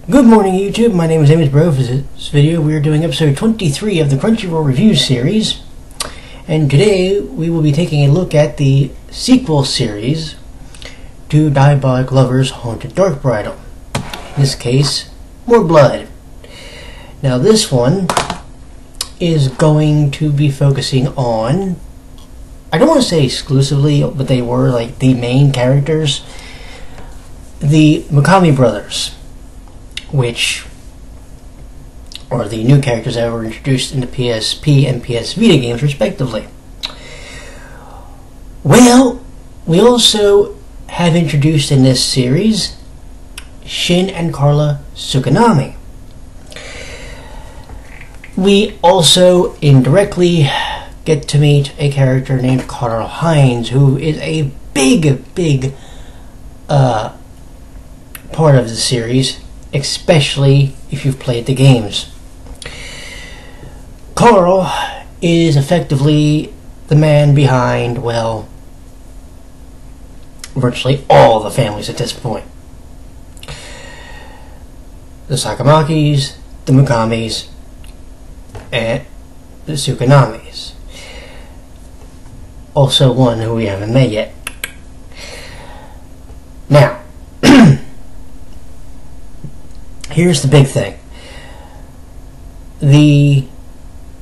Good morning, YouTube. My name is Mukami Brothers. For this video, we are doing episode 23 of the Crunchyroll review series, and today we will be taking a look at the sequel series to Diabolik Lover's Haunted Dark Bridal. In this case, More Blood. Now, this one is going to be focusing on, I don't want to say exclusively, but they were like the main characters, the Mukami Brothers, which are the new characters that were introduced in the PSP and PS Vita games respectively. Well, we also have introduced in this series Shin and Carla Tsukunami. We also indirectly get to meet a character named Carl Hines, who is a big part of the series, especially if you've played the games. Carl is effectively the man behind, well, virtually all the families at this point. The Sakamakis, the Mukamis, and the Tsukunamis. Also one who we haven't met yet. Now, here's the big thing. The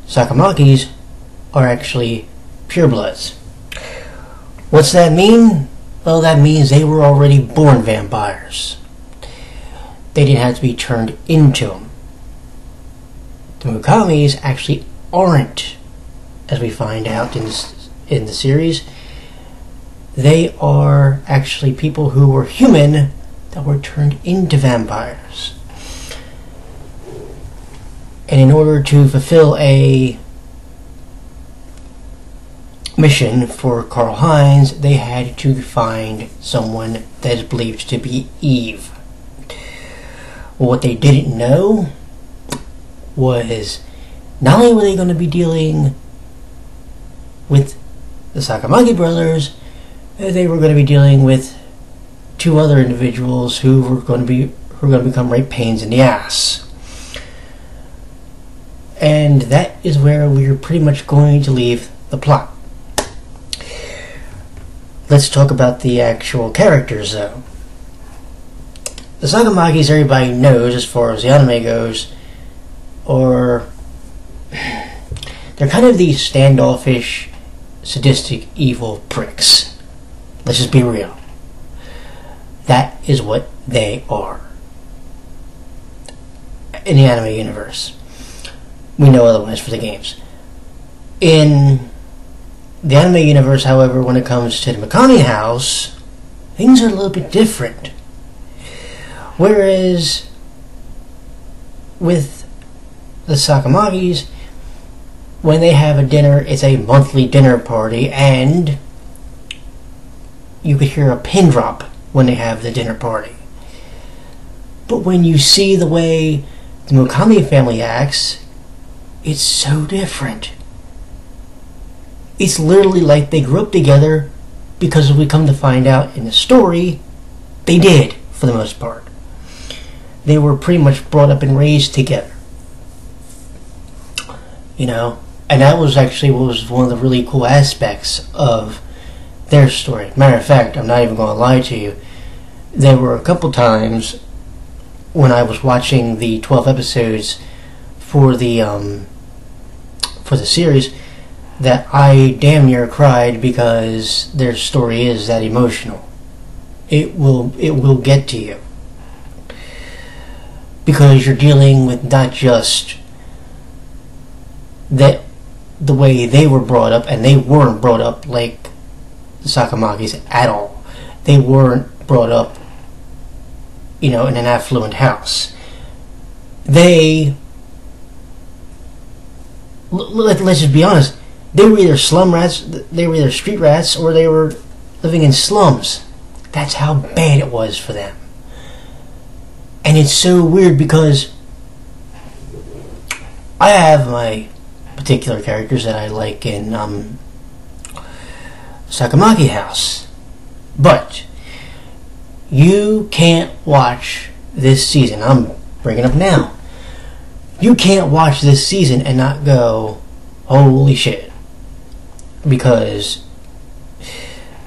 Sakamakis are actually purebloods. What's that mean? Well, that means they were already born vampires. They didn't have to be turned into them. The Mukamis actually aren't, as we find out in the series. They are actually people who were human that were turned into vampires. And in order to fulfill a mission for Carl Hines, they had to find someone that is believed to be Eve. Well, what they didn't know was not only were they going to be dealing with the Sakamaki brothers, they were going to be dealing with two other individuals who were going to become right pains in the ass. And that is where we're pretty much going to leave the plot. Let's talk about the actual characters, though. The Sakamakis, everybody knows, as far as the anime goes, they're kind of these standoffish, sadistic, evil pricks. Let's just be real. That is what they are in the anime universe. We know otherwise for the games. In the anime universe, however, when it comes to the Mukami house, things are a little bit different. Whereas with the Sakamakis, when they have a dinner, it's a monthly dinner party, and you could hear a pin drop when they have the dinner party. But when you see the way the Mukami family acts, it's so different. It's literally like they grew up together, because as we come to find out in the story, they did, for the most part. They were pretty much brought up and raised together. You know, and that was actually what was one of the really cool aspects of their story. Matter of fact, I'm not even going to lie to you, there were a couple times when I was watching the 12 episodes for the series that I damn near cried, because their story is that emotional. It will get to you, because you're dealing with not just that the way they were brought up, and they weren't brought up like the Sakamakis at all. They weren't brought up, you know, in an affluent house. Let's just be honest, they were either slum rats, they were either street rats, or they were living in slums. That's how bad it was for them. And it's so weird, because I have my particular characters that I like in Sakamaki house, but you can't watch this season. I'm bringing up now. You can't watch this season and not go, holy shit. Because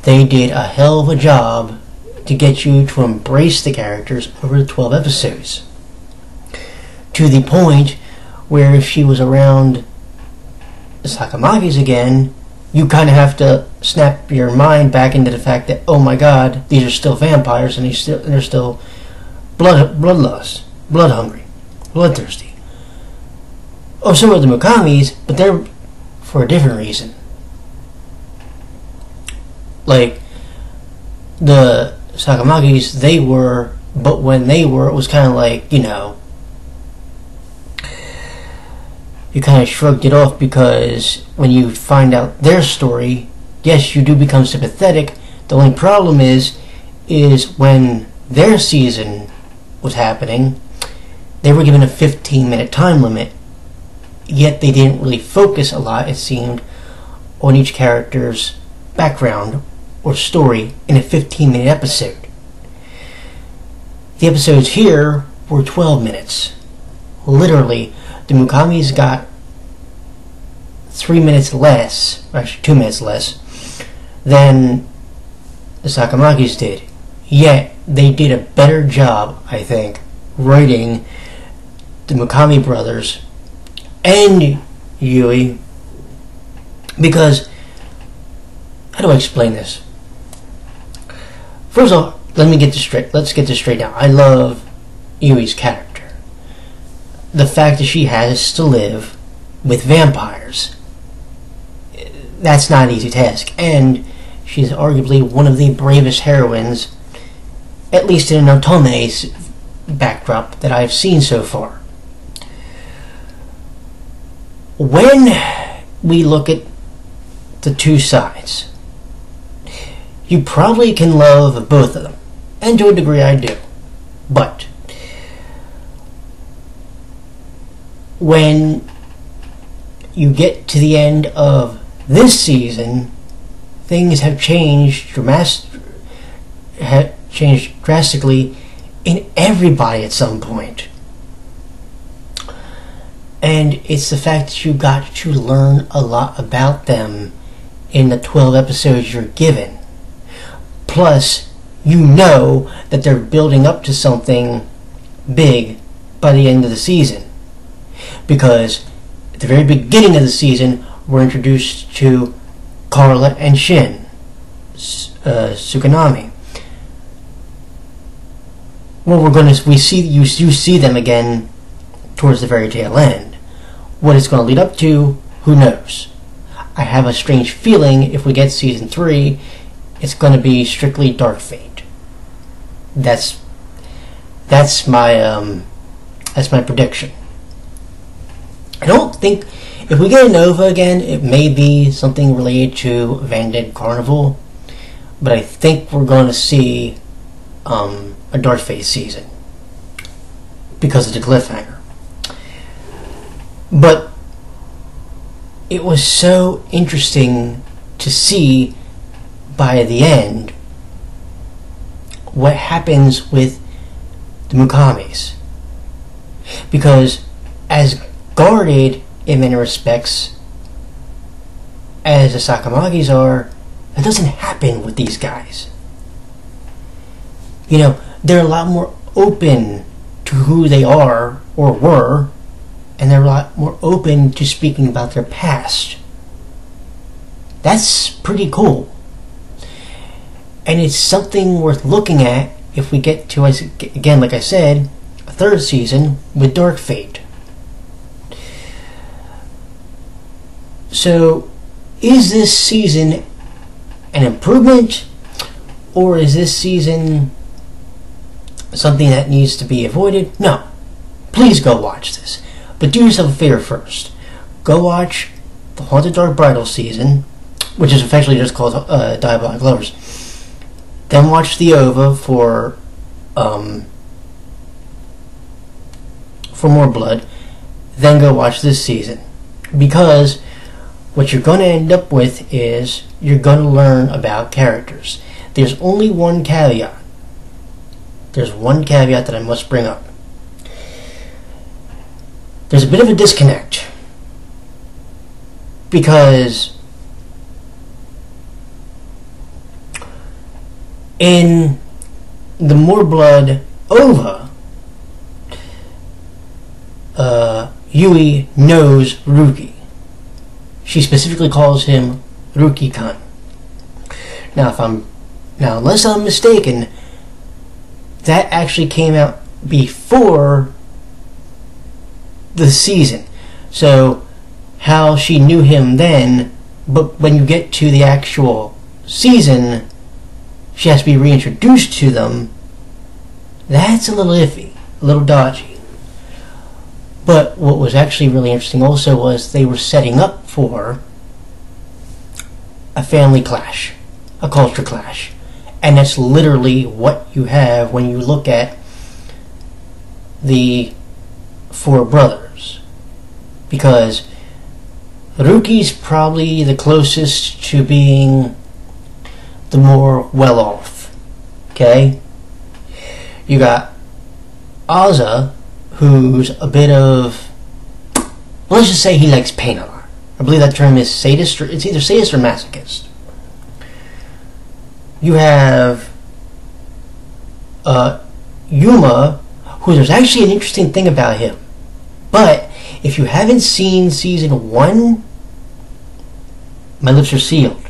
they did a hell of a job to get you to embrace the characters over the 12 episodes. To the point where if she was around the Sakamakis again, you kind of have to snap your mind back into the fact that, oh my god, these are still vampires and they're still bloodlust, blood hungry, bloodthirsty. Oh, so are the Mukamis, but they're for a different reason. Like, the Sakamakis, they were, but when they were, it was kind of like, you know, you kind of shrugged it off, because when you find out their story, yes, you do become sympathetic. The only problem is when their season was happening, they were given a 15-minute time limit, yet they didn't really focus a lot, it seemed, on each character's background or story in a 15-minute episode. The episodes here were 12 minutes. Literally, the Mukamis got 3 minutes less, actually 2 minutes less, than the Sakamakis did. Yet, they did a better job, I think, writing the Mukami Brothers and Yui, because, how do I explain this? First of all, let's get this straight now. I love Yui's character. The fact that she has to live with vampires, that's not an easy task, and she's arguably one of the bravest heroines, at least in an Otome's backdrop, that I've seen so far. When we look at the two sides, you probably can love both of them, and to a degree I do, but when you get to the end of this season, things have changed drastically in everybody at some point. And it's the fact that you got to learn a lot about them in the 12 episodes you're given. Plus, you know that they're building up to something big by the end of the season. Because at the very beginning of the season, we're introduced to Carla and Shin, Tsukunami. Well, you see them again towards the very tail end. What it's going to lead up to, who knows? I have a strange feeling if we get season 3, it's going to be strictly Dark Fate. That's my prediction. I don't think, if we get a Nova again, it may be something related to Vanded Carnival, but I think we're going to see a Dark Fate season because of the cliffhanger. But it was so interesting to see by the end what happens with the Mukamis, because as guarded in many respects as the Sakamakis are, it doesn't happen with these guys. You know, they're a lot more open to who they are or were, and they're a lot more open to speaking about their past. That's pretty cool. And it's something worth looking at if we get to, again, like I said, a third season with Dark Fate. So, is this season an improvement, or is this season something that needs to be avoided? No. Please go watch this. But do yourself a favor first. Go watch the Haunted Dark Bridal season, which is effectively just called Diabolik Lovers. Then watch the OVA for more blood. Then go watch this season. Because what you're going to end up with is you're going to learn about characters. There's only one caveat. There's one caveat that I must bring up. there's a bit of a disconnect, because in the More Blood OVA, Yui knows Ruki. She specifically calls him Ruki-kan. Now, unless I'm mistaken, that actually came out before the season. So, how she knew him then, but when you get to the actual season, she has to be reintroduced to them. That's a little iffy, a little dodgy. But what was actually really interesting also was they were setting up for a family clash, a culture clash. And that's literally what you have when you look at the four brothers. Because Ruki's probably the closest to being the more well-off. Okay? You got Aza, who's a bit of, well, let's just say he likes pain a lot. I believe that term is sadist, or it's either sadist or masochist. You have Yuma, who there's actually an interesting thing about him. But if you haven't seen season 1, my lips are sealed.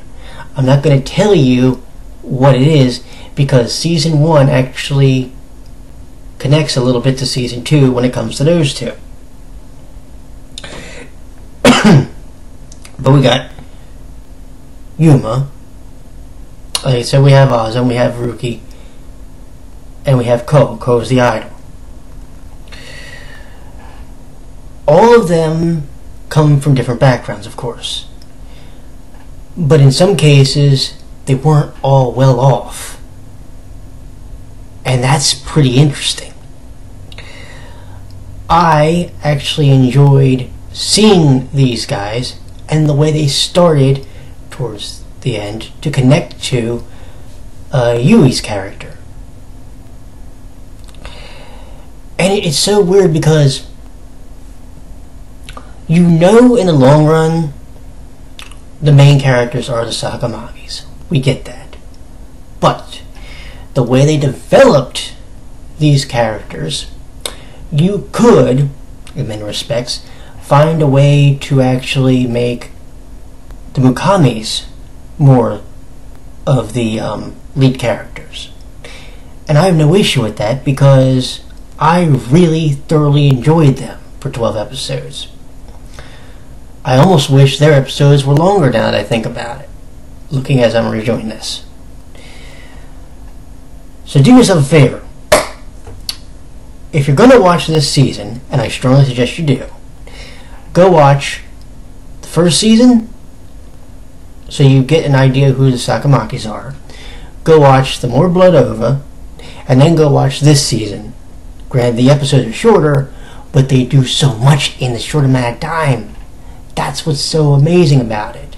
I'm not going to tell you what it is, because season 1 actually connects a little bit to season 2 when it comes to those two. But we got Yuma. Like I said, we have Oz, and we have Ruki, and we have Ko. Ko's the idol. All of them come from different backgrounds, of course. But in some cases, they weren't all well off. And that's pretty interesting. I actually enjoyed seeing these guys and the way they started towards the end to connect to Yui's character. And it's so weird because you know in the long run the main characters are the Sakamakis. We get that. But the way they developed these characters, you could, in many respects, find a way to actually make the Mukamis more of the lead characters. And I have no issue with that, because I really thoroughly enjoyed them for 12 episodes. I almost wish their episodes were longer now that I think about it, looking as I'm reviewing this. So do yourself a favor. If you're going to watch this season, and I strongly suggest you do, go watch the first season so you get an idea who the Sakamakis are. Go watch the More Blood OVA, and then go watch this season. Granted, the episodes are shorter, but they do so much in the short amount of time. That's what's so amazing about it.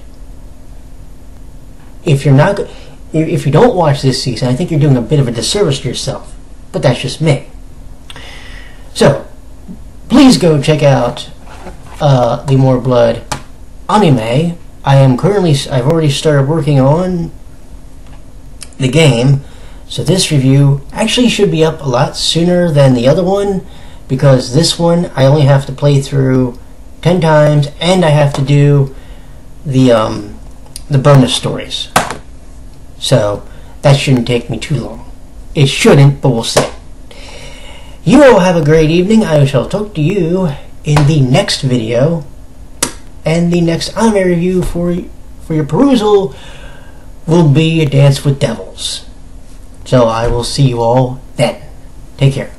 If you don't watch this season, I think you're doing a bit of a disservice to yourself. But that's just me. So, please go check out the More Blood anime. I've already started working on the game, so this review actually should be up a lot sooner than the other one, because this one I only have to play through 10 times, and I have to do the bonus stories. So that shouldn't take me too long. It shouldn't, but we'll see. You all have a great evening. I shall talk to you in the next video, and the next anime review for your perusal will be A Dance with Devils. So I will see you all then. Take care.